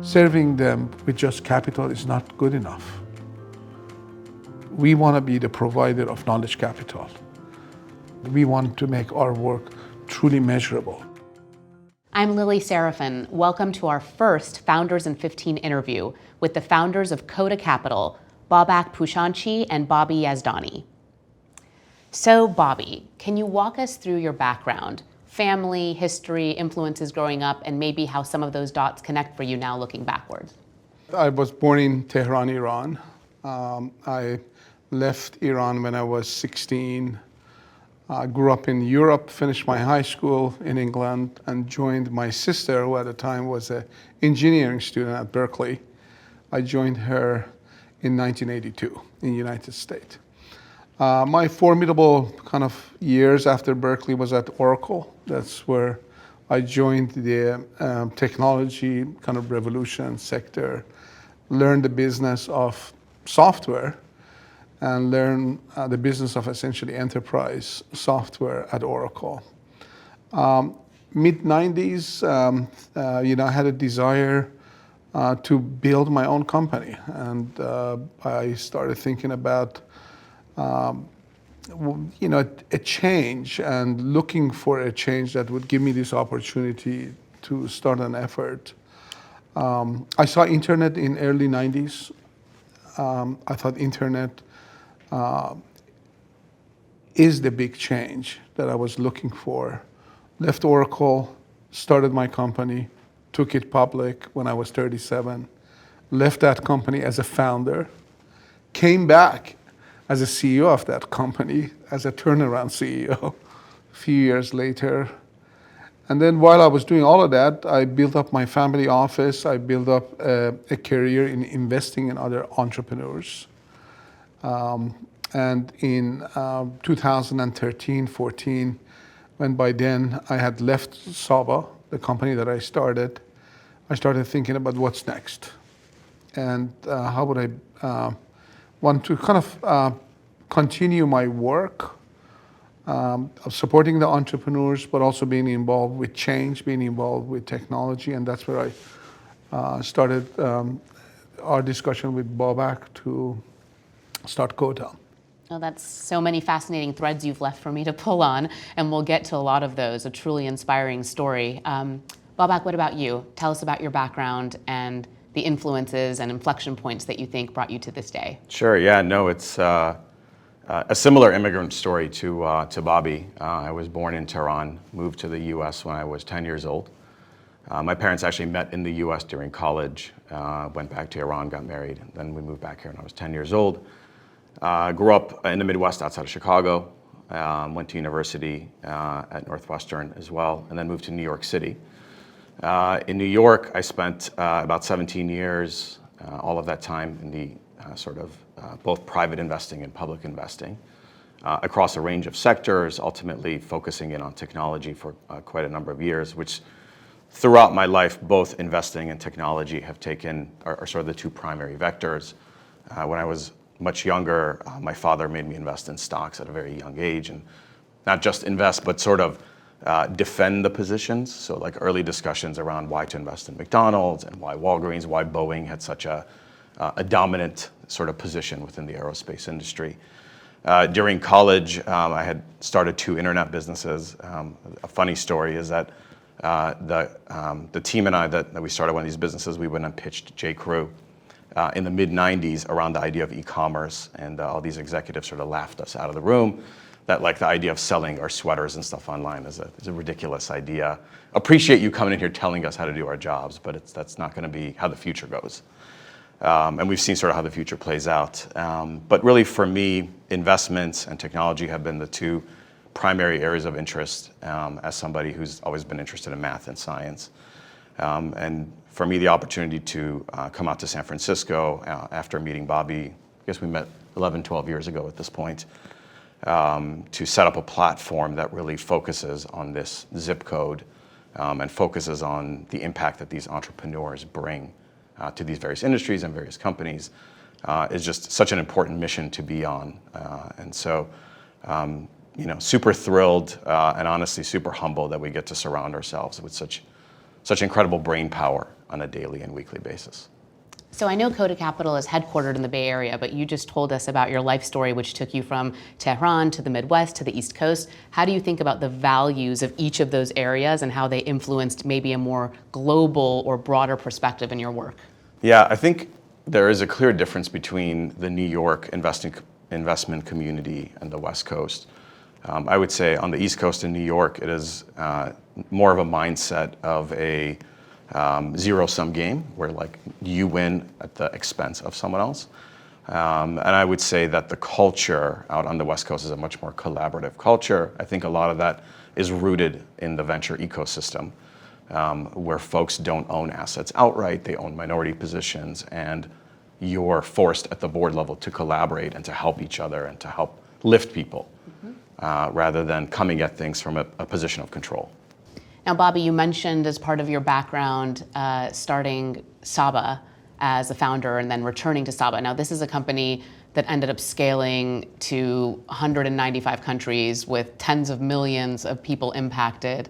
Serving them with just capital is not good enough. We want to be the provider of knowledge capital. We want to make our work truly measurable. I'm Lily Sarafan. Welcome to our first Founders in 15 interview with the founders of Cota Capital, Babak Poushanchi and Bobby Yazdani. So Bobby, can you walk us through your background, family, history, influences growing up, and maybe how some of those dots connect for you now looking backwards? I was born in Tehran, Iran. I left Iran when I was 16. I grew up in Europe, finished my high school in England, and joined my sister, who at the time was an engineering student at Berkeley. I joined her in 1982 in the United States. My formidable kind of years after Berkeley was at Oracle. That's where I joined the technology kind of revolution sector, learned the business of software, and learn the business of essentially enterprise software at Oracle. Mid-90s, I had a desire to build my own company, and I started thinking about a change and looking for a change that would give me this opportunity to start an effort. I saw internet in early 90s. I thought internet is the big change that I was looking for. Left Oracle, started my company, took it public when I was 37, left that company as a founder, came back as a CEO of that company, as a turnaround CEO a few years later. And then while I was doing all of that, I built up my family office. I built up a career in investing in other entrepreneurs. And in 2013-14, when by then I had left Saba, the company that I started thinking about what's next. And how would I want to kind of continue my work of supporting the entrepreneurs, but also being involved with change, being involved with technology. And that's where I started our discussion with Babak to start Coda. Oh, that's so many fascinating threads you've left for me to pull on, and we'll get to a lot of those, a truly inspiring story. Babak, what about you? Tell us about your background and the influences and inflection points that you think brought you to this day. Sure, yeah, no, it's a similar immigrant story to Bobby. I was born in Tehran, moved to the US when I was 10 years old. My parents actually met in the US during college, went back to Iran, got married, then we moved back here when I was 10 years old. Grew up in the Midwest outside of Chicago, went to university at Northwestern as well, and then moved to New York City. In New York, I spent about 17 years, all of that time in the both private investing and public investing across a range of sectors, ultimately focusing in on technology for quite a number of years, which throughout my life, both investing and technology are sort of the two primary vectors. When I was much younger, my father made me invest in stocks at a very young age, and not just invest, but sort of defend the positions. So like early discussions around why to invest in McDonald's and why Walgreens, why Boeing had such a dominant sort of position within the aerospace industry. During college, I had started 2 internet businesses. A funny story is that the team and I that we started one of these businesses, we went and pitched J.Crew in the mid-90s around the idea of e-commerce, and all these executives sort of laughed us out of the room, that like the idea of selling our sweaters and stuff online is a ridiculous idea. Appreciate you coming in here telling us how to do our jobs, but that's not gonna be how the future goes. And we've seen sort of how the future plays out. But really for me, investments and technology have been the 2 primary areas of interest as somebody who's always been interested in math and science. And for me, the opportunity to come out to San Francisco after meeting Bobby, I guess we met 11, 12 years ago at this point, to set up a platform that really focuses on this zip code and focuses on the impact that these entrepreneurs bring to these various industries and various companies is just such an important mission to be on. And so, super thrilled and honestly super humbled that we get to surround ourselves with such incredible brain power on a daily and weekly basis. So I know Cota Capital is headquartered in the Bay Area, but you just told us about your life story, which took you from Tehran to the Midwest to the East Coast. How do you think about the values of each of those areas and how they influenced maybe a more global or broader perspective in your work? Yeah, I think there is a clear difference between the New York investment community and the West Coast. I would say on the East Coast in New York, it is more of a mindset of a zero-sum game where like you win at the expense of someone else. And I would say that the culture out on the West Coast is a much more collaborative culture. I think a lot of that is rooted in the venture ecosystem, where folks don't own assets outright, they own minority positions, and you're forced at the board level to collaborate and to help each other and to help lift people, rather than coming at things from a position of control. Now, Bobby, you mentioned as part of your background starting Saba as a founder and then returning to Saba. Now, this is a company that ended up scaling to 195 countries with tens of millions of people impacted.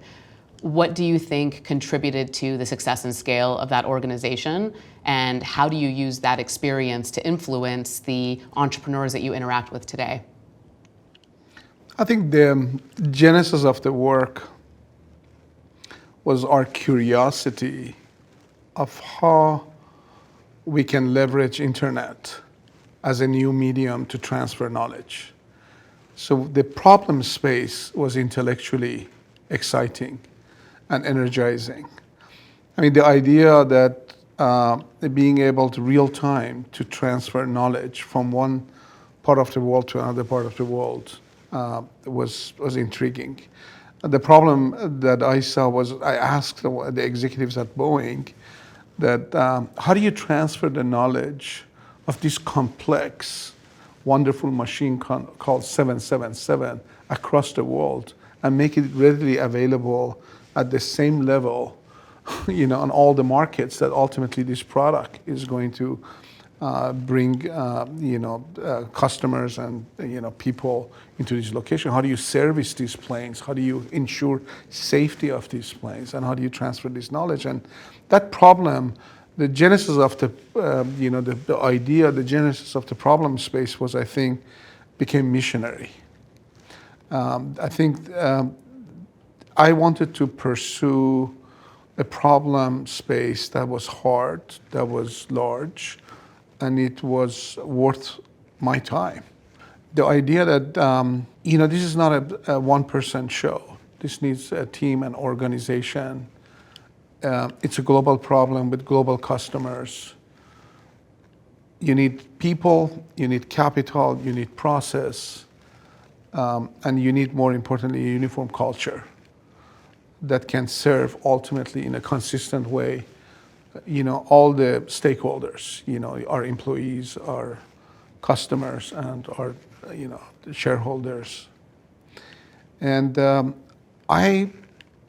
What do you think contributed to the success and scale of that organization? And how do you use that experience to influence the entrepreneurs that you interact with today? I think the genesis of the work was our curiosity of how we can leverage internet as a new medium to transfer knowledge. So the problem space was intellectually exciting and energizing. I mean, the idea that being able to real time to transfer knowledge from one part of the world to another part of the world was intriguing. The problem that I saw was I asked the executives at Boeing that how do you transfer the knowledge of this complex, wonderful machine called 777 across the world and make it readily available at the same level, on all the markets that ultimately this product is going to bring, customers and, people into this location. How do you service these planes? How do you ensure safety of these planes? And how do you transfer this knowledge? And that problem, the genesis of the, the idea, the genesis of the problem space was, I think, became missionary. I think I wanted to pursue a problem space that was hard, that was large, and it was worth my time. The idea that, this is not a one-person show. This needs a team and organization. It's a global problem with global customers. You need people, you need capital, you need process, and you need, more importantly, a uniform culture that can serve ultimately in a consistent way, all the stakeholders, our employees, our customers, and our, shareholders. And I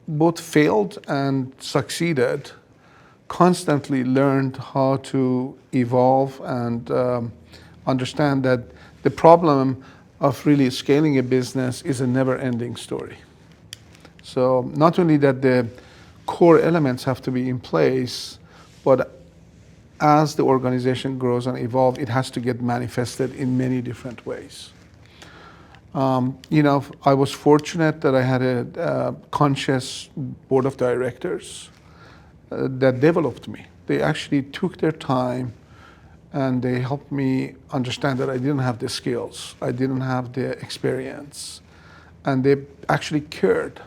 both failed and succeeded, constantly learned how to evolve and understand that the problem of really scaling a business is a never-ending story. So not only that the core elements have to be in place, but as the organization grows and evolves, it has to get manifested in many different ways. I was fortunate that I had a conscious board of directors that developed me. They actually took their time and they helped me understand that I didn't have the skills, I didn't have the experience, and they actually cared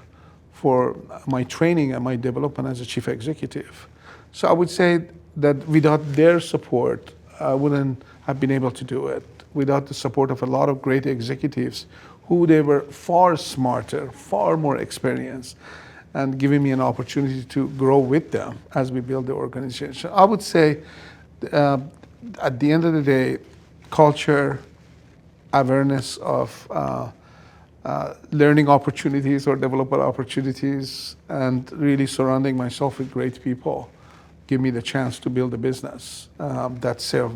for my training and my development as a chief executive. So I would say that without their support, I wouldn't have been able to do it. Without the support of a lot of great executives who they were far smarter, far more experienced, and giving me an opportunity to grow with them as we build the organization. I would say at the end of the day, culture, awareness of learning opportunities or development opportunities, and really surrounding myself with great people give me the chance to build a business that serve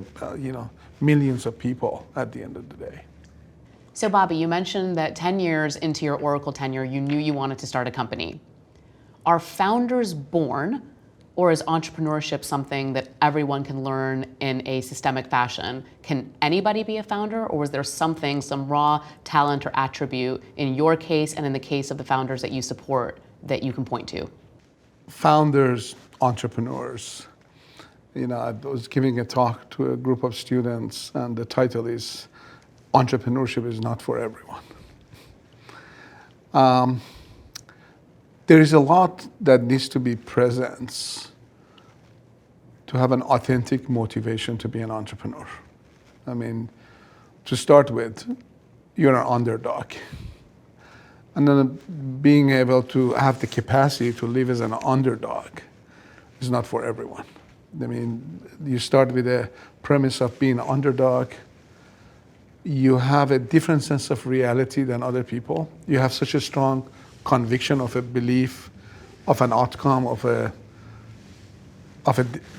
millions of people at the end of the day. So Bobby, you mentioned that 10 years into your Oracle tenure, you knew you wanted to start a company. Are founders born, Or is entrepreneurship something that everyone can learn in a systemic fashion? Can anybody be a founder, or is there something, some raw talent or attribute in your case and in the case of the founders that you support that you can point to? Founders, entrepreneurs. I was giving a talk to a group of students, and the title is Entrepreneurship is Not for Everyone. There is a lot that needs to be present to have an authentic motivation to be an entrepreneur. To start with, you're an underdog. And then being able to have the capacity to live as an underdog is not for everyone. You start with a premise of being an underdog. You have a different sense of reality than other people. You have such a strong conviction of a belief, of an outcome, of a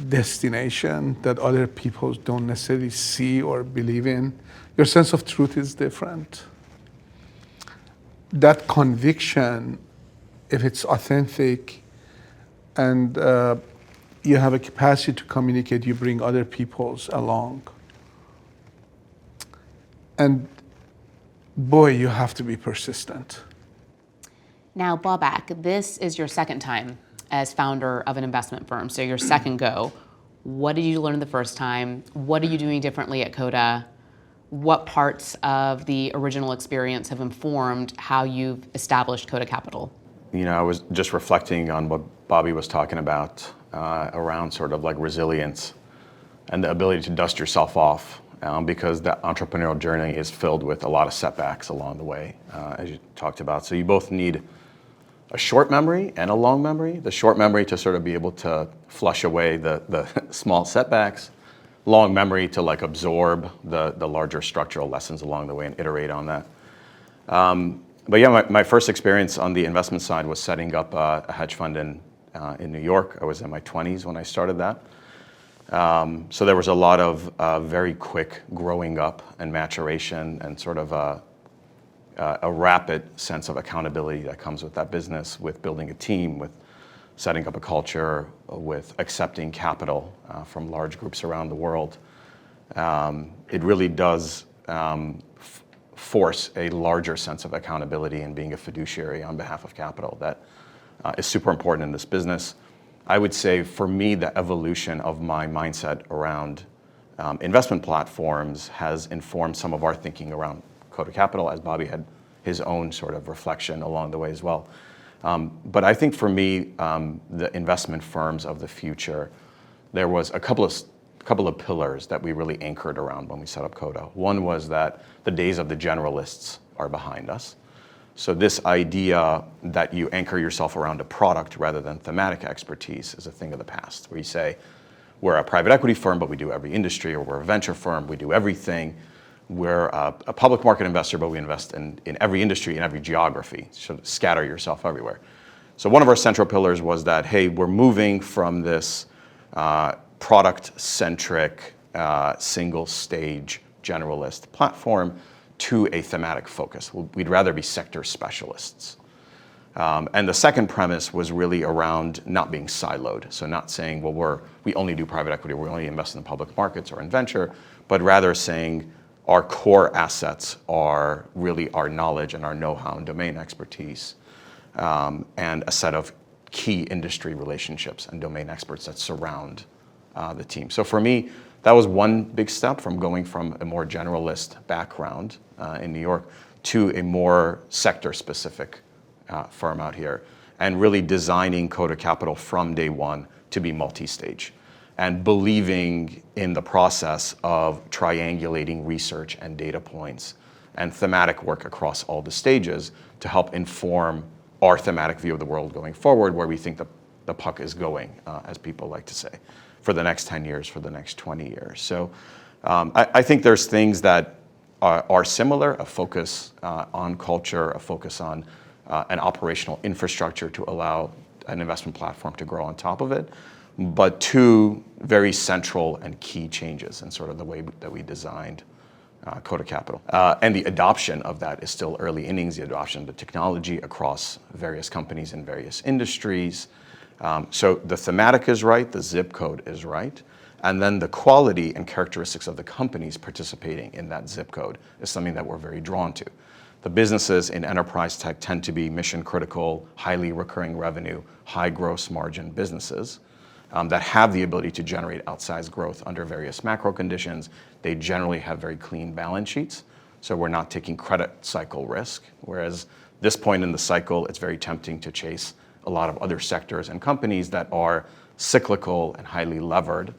destination that other people don't necessarily see or believe in. Your sense of truth is different. That conviction, if it's authentic and you have a capacity to communicate, you bring other peoples along. And boy, you have to be persistent. Now, Babak, this is your second time as founder of an investment firm, so your second go. What did you learn the first time? What are you doing differently at Coda? What parts of the original experience have informed how you've established Cota Capital? I was just reflecting on what Bobby was talking about around sort of like resilience and the ability to dust yourself off because the entrepreneurial journey is filled with a lot of setbacks along the way, as you talked about. So you both need a short memory and a long memory. The short memory to sort of be able to flush away the small setbacks, long memory to like absorb the larger structural lessons along the way and iterate on that. But yeah, my first experience on the investment side was setting up a hedge fund in New York. I was in my 20s when I started that. So there was a lot of very quick growing up and maturation and sort of a rapid sense of accountability that comes with that business, with building a team, with setting up a culture, with accepting capital from large groups around the world. It really does force a larger sense of accountability and being a fiduciary on behalf of capital that is super important in this business. I would say for me, the evolution of my mindset around investment platforms has informed some of our thinking around Cota Capital, as Bobby had his own sort of reflection along the way as well. But I think for me, the investment firms of the future, there was a couple of pillars that we really anchored around when we set up Coda. One was that the days of the generalists are behind us. So this idea that you anchor yourself around a product rather than thematic expertise is a thing of the past, where you say, we're a private equity firm, but we do every industry, or we're a venture firm, we do everything. We're a public market investor, but we invest in every industry, in every geography, so scatter yourself everywhere. So one of our central pillars was that, hey, we're moving from this product-centric, single-stage generalist platform to a thematic focus. We'd rather be sector specialists. And the second premise was really around not being siloed. So not saying, well, we only do private equity, we only invest in the public markets or in venture, but rather saying our core assets are really our knowledge and our know-how and domain expertise, and a set of key industry relationships and domain experts that surround the team. So for me, that was one big step from going from a more generalist background in New York to a more sector-specific firm out here, and really designing Cota Capital from day one to be multi-stage, and believing in the process of triangulating research and data points and thematic work across all the stages to help inform our thematic view of the world going forward, where we think the puck is going, as people like to say, for the next 10 years, for the next 20 years. So I think there's things that are similar, a focus on culture, a focus on an operational infrastructure to allow an investment platform to grow on top of it, but two very central and key changes in sort of the way that we designed Cota Capital. And the adoption of that is still early innings, the adoption of the technology across various companies in various industries, So the thematic is right, the zip code is right, and then the quality and characteristics of the companies participating in that zip code is something that we're very drawn to. The businesses in enterprise tech tend to be mission critical, highly recurring revenue, high gross margin businesses that have the ability to generate outsized growth under various macro conditions. They generally have very clean balance sheets, so we're not taking credit cycle risk. Whereas this point in the cycle, it's very tempting to chase a lot of other sectors and companies that are cyclical and highly levered,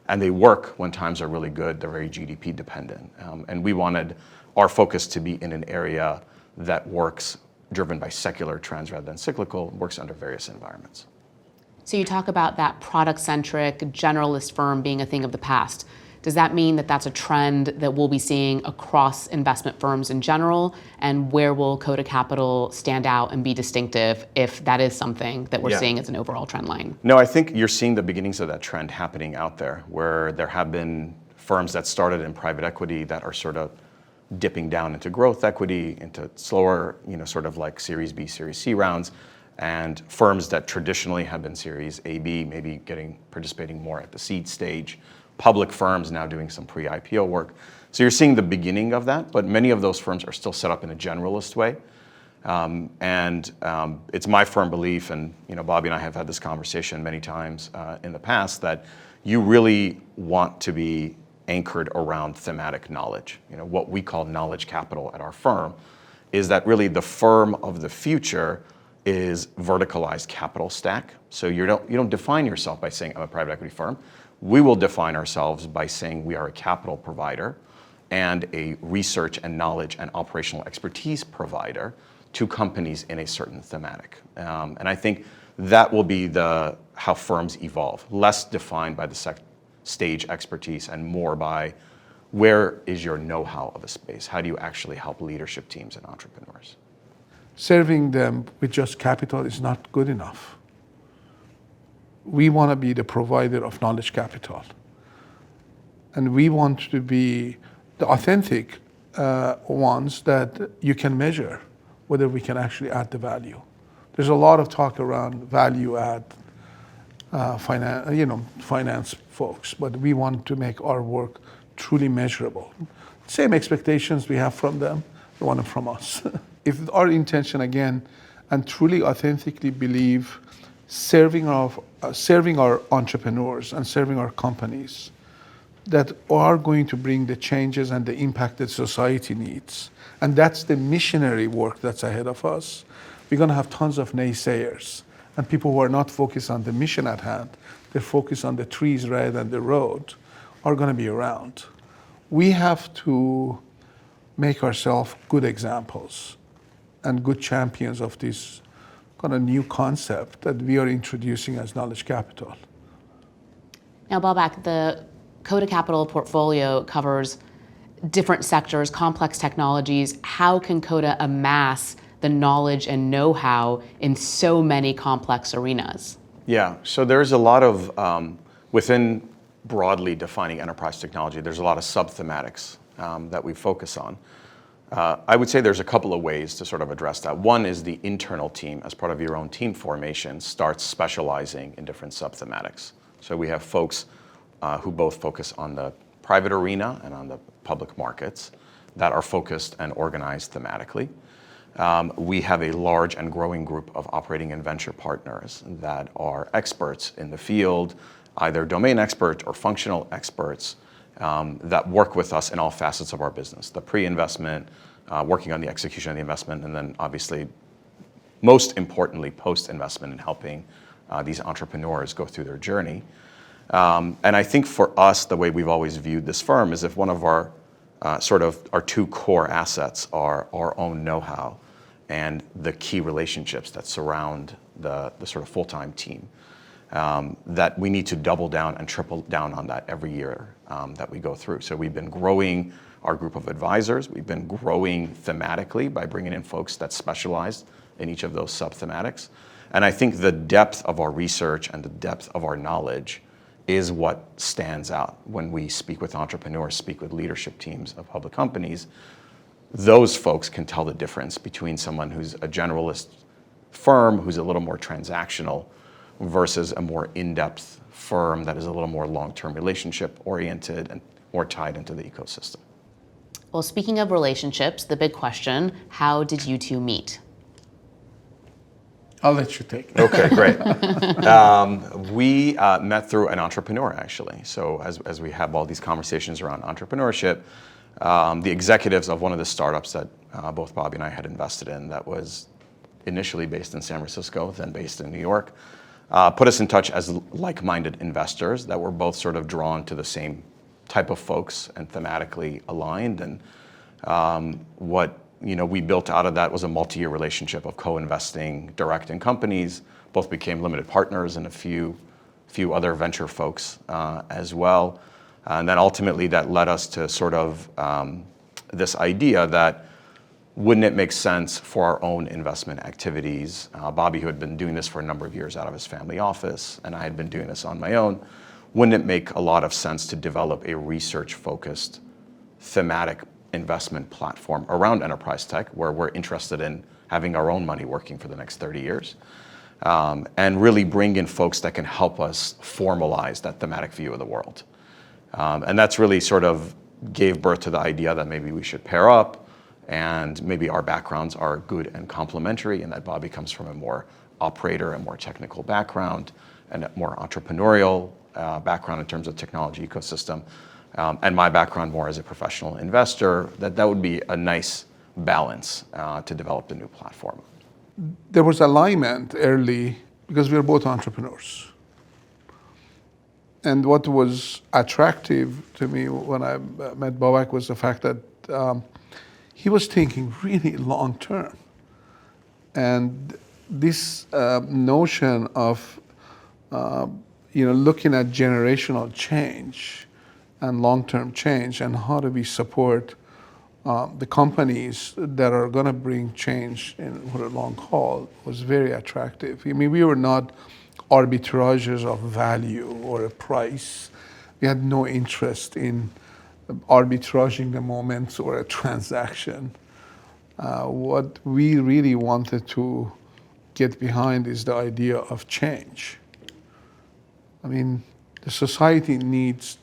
and they work when times are really good. They're very GDP dependent, and we wanted our focus to be in an area that works driven by secular trends rather than cyclical, works under various environments. So you talk about that product-centric generalist firm being a thing of the past. Does that mean that that's a trend that we'll be seeing across investment firms in general? And where will Cota Capital stand out and be distinctive if that is something that we're seeing as an overall trend line? No, I think you're seeing the beginnings of that trend happening out there, where there have been firms that started in private equity that are sort of dipping down into growth equity, into slower, sort of like Series B, Series C rounds, and firms that traditionally have been Series A, B, maybe participating more at the seed stage, public firms now doing some pre-IPO work. So you're seeing the beginning of that, but many of those firms are still set up in a generalist way. It's my firm belief, and Bobby and I have had this conversation many times in the past, that you really want to be anchored around thematic knowledge. What we call knowledge capital at our firm is that really the firm of the future is verticalized capital stack. So you don't define yourself by saying I'm a private equity firm. We will define ourselves by saying we are a capital provider and a research and knowledge and operational expertise provider to companies in a certain thematic. And I think that will be how firms evolve, less defined by the stage expertise and more by where is your know-how of a space? How do you actually help leadership teams and entrepreneurs? Serving them with just capital is not good enough. We want to be the provider of knowledge capital. And we want to be the authentic ones that you can measure whether we can actually add the value. There's a lot of talk around value add finance folks, but we want to make our work truly measurable. Same expectations we have from them, they want it from us. If our intention, again, and truly authentically believe serving our entrepreneurs and serving our companies that are going to bring the changes and the impact that society needs, and that's the missionary work that's ahead of us, we're going to have tons of naysayers and people who are not focused on the mission at hand, they're focused on the trees rather than the road, are going to be around. We have to make ourselves good examples and good champions of this kind of new concept that we are introducing as knowledge capital. Now, Babak, the Cota Capital portfolio covers different sectors, complex technologies. How can Coda amass the knowledge and know-how in so many complex arenas? Yeah, so there's a lot of, within broadly defining enterprise technology, there's a lot of sub-thematics that we focus on. I would say there's a couple of ways to sort of address that. One is the internal team, as part of your own team formation, starts specializing in different sub-thematics. So we have folks who both focus on the private arena and on the public markets that are focused and organized thematically. We have a large and growing group of operating and venture partners that are experts in the field, either domain expert or functional experts that work with us in all facets of our business, the pre-investment, working on the execution of the investment, and then obviously, most importantly, post-investment in helping these entrepreneurs go through their journey. And I think for us, the way we've always viewed this firm is if one of our our two core assets are our own know-how and the key relationships that surround the sort of full-time team, that we need to double down and triple down on that every year that we go through. So we've been growing our group of advisors. We've been growing thematically by bringing in folks that specialize in each of those sub-thematics. And I think the depth of our research and the depth of our knowledge is what stands out when we speak with entrepreneurs, speak with leadership teams of public companies. Those folks can tell the difference between someone who's a generalist firm, who's a little more transactional, versus a more in-depth firm that is a little more long-term relationship oriented and more tied into the ecosystem. Well, speaking of relationships, the big question, how did you two meet? I'll let you take it. Okay, great. We met through an entrepreneur, actually. So as we have all these conversations around entrepreneurship, the executives of one of the startups that both Bobby and I had invested in that was initially based in San Francisco, then based in New York, put us in touch as like-minded investors that were both sort of drawn to the same type of folks and thematically aligned. And what we built out of that was a multi-year relationship of co-investing direct in companies. Both became limited partners and a few other venture folks as well. And then ultimately that led us to sort of this idea that wouldn't it make sense for our own investment activities? Bobby, who had been doing this for a number of years out of his family office, and I had been doing this on my own, wouldn't it make a lot of sense to develop a research-focused thematic investment platform around enterprise tech where we're interested in having our own money working for the next 30 years and really bring in folks that can help us formalize that thematic view of the world. And that's really sort of gave birth to the idea that maybe we should pair up and maybe our backgrounds are good and complementary and that Bobby comes from a more operator and more technical background and a more entrepreneurial background in terms of technology ecosystem. And my background more as a professional investor, that would be a nice balance to develop the new platform. There was alignment early because we were both entrepreneurs. And what was attractive to me when I met Babak was the fact that he was thinking really long term. And this notion of looking at generational change and long-term change and how do we support the companies that are going to bring change for the long haul was very attractive. I mean, we were not arbitrageurs of value or a price. We had no interest in arbitraging the moments or a transaction. What we really wanted to get behind is the idea of change. I mean, the society needs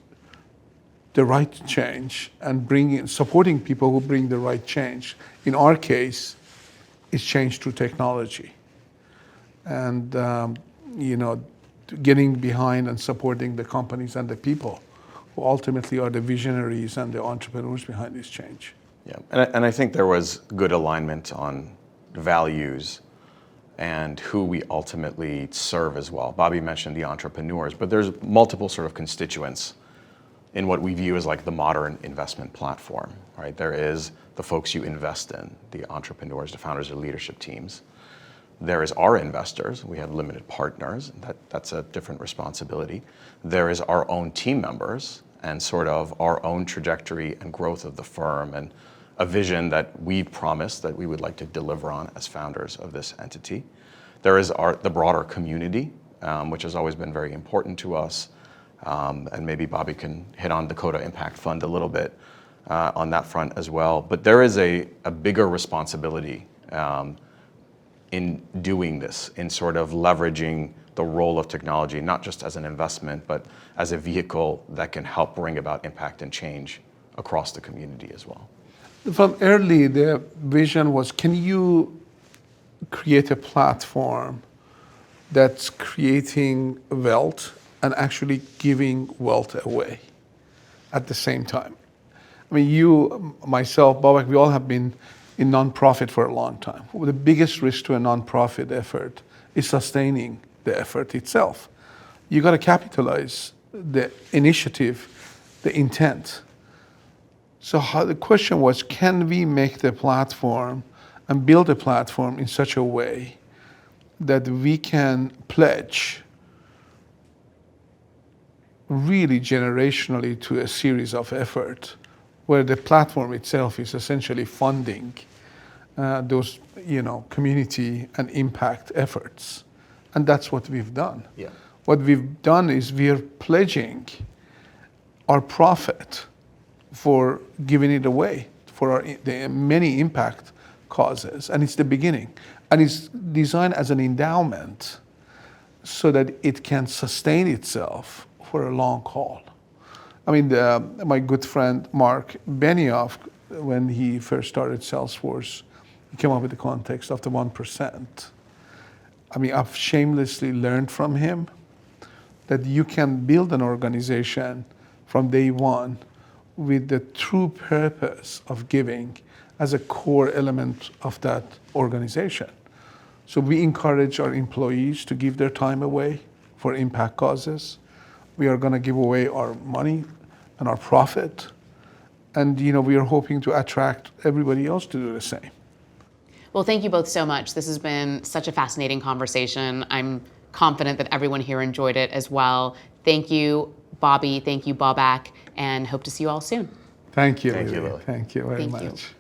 the right change and supporting people who bring the right change. In our case, it's change through technology. And, getting behind and supporting the companies and the people who ultimately are the visionaries and the entrepreneurs behind this change. Yeah, and I think there was good alignment on values and who we ultimately serve as well. Bobby mentioned the entrepreneurs, but there's multiple sort of constituents in what we view as like the modern investment platform, right? There is the folks you invest in, the entrepreneurs, the founders, the leadership teams. There is our investors. We have limited partners. That's a different responsibility. There is our own team members and sort of our own trajectory and growth of the firm and a vision that we promised that we would like to deliver on as founders of this entity. There is the broader community, which has always been very important to us. And maybe Bobby can hit on the Coda Impact Fund a little bit on that front as well. But there is a bigger responsibility in doing this, in sort of leveraging the role of technology, not just as an investment, but as a vehicle that can help bring about impact and change across the community as well. From early, the vision was, can you create a platform that's creating wealth and actually giving wealth away at the same time? I mean, you, myself, Babak, we all have been in nonprofit for a long time. The biggest risk to a nonprofit effort is sustaining the effort itself. You got to capitalize the initiative, the intent. So the question was, can we make the platform and build a platform in such a way that we can pledge really generationally to a series of effort where the platform itself is essentially funding those community and impact efforts. And that's what we've done. Yeah. What we've done is we are pledging our profit for giving it away for the many impact causes. And it's the beginning. And it's designed as an endowment so that it can sustain itself for a long haul. I mean, my good friend Mark Benioff, when he first started Salesforce, he came up with the context of the 1%. I mean, I've shamelessly learned from him that you can build an organization from day one with the true purpose of giving as a core element of that organization. So we encourage our employees to give their time away for impact causes. We are going to give away our money and our profit. And we are hoping to attract everybody else to do the same. Well, thank you both so much. This has been such a fascinating conversation. I'm confident that everyone here enjoyed it as well. Thank you, Bobby. Thank you, Babak, and hope to see you all soon. Thank you, Thank you, Lily. Lily. Thank you very Thank you. much.